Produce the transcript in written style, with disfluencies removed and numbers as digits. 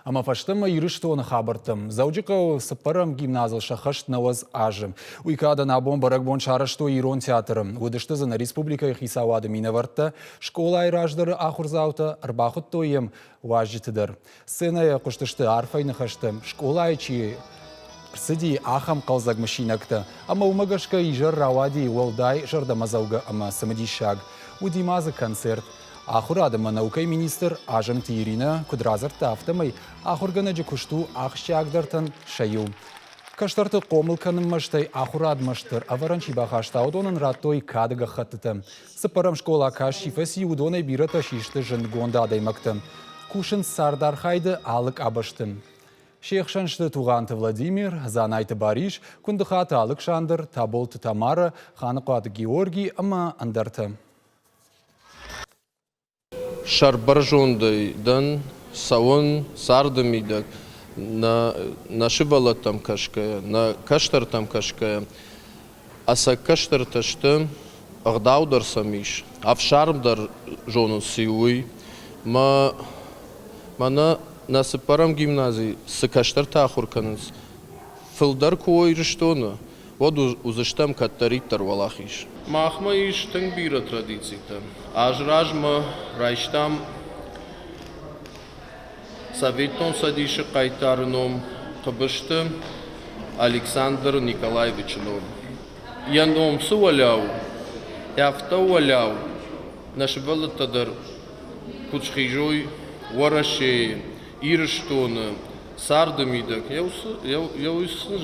Ама фаштыма ирыштуаны хабыртым. Заужикау сыппарам гимназыл шахашт наваз ажым. Уйкада на бомбарак бон шарашто ирон театрым. Удыштызы на республика хисавады минаварта. Школа айраждары ахурзаута арбахут тоем важжитыдыр. Сценая куштышты арфайны хаштым. Школа айчи Сиди ахам қалзаг машинакта. Ама умагашка ижар равади уалдай жардамазауга ама самадишаг. Удимазы концерт. Ахурадыма наукай министр ажым тирина кудразар тафтамай ахургана джекушту ахщагдартан шаю. Каштарты комылканым маштай ахурадмаштыр аваранчи бахашта удонын раттой кадыга хаттытым. Сыпарам школа каш шифаси удонай бирата шишты жынгонда адаймактым. Кушын сардар хайды алык абаштым. Шейхшаншты туғанты Владимир, занайты Бариш, күндіқаты алық шандыр, таболты Тамара, ханықаты Георгий, ама андарты. Шарбар жондайдан сауын сардымидак, на шибала там кашкая, на каштар там кашкая, аса каштар ташты ағдаудар самиш, авшармдар жонын сиуй, мана насыпарам гимназии сыкаштар тахур канынс. Фылдар куой рыштоны, вот узыштам каттариттар валахиш. Махма иш тыңбира традицита. Ажражма райштам Советон садиши қайтарыном қыбышты Александр Николаевичном. Яндом суваляу, яфта валяу, нашыбалытадар кучхижой варашей, ирыштоны, сардымидак, я уйсын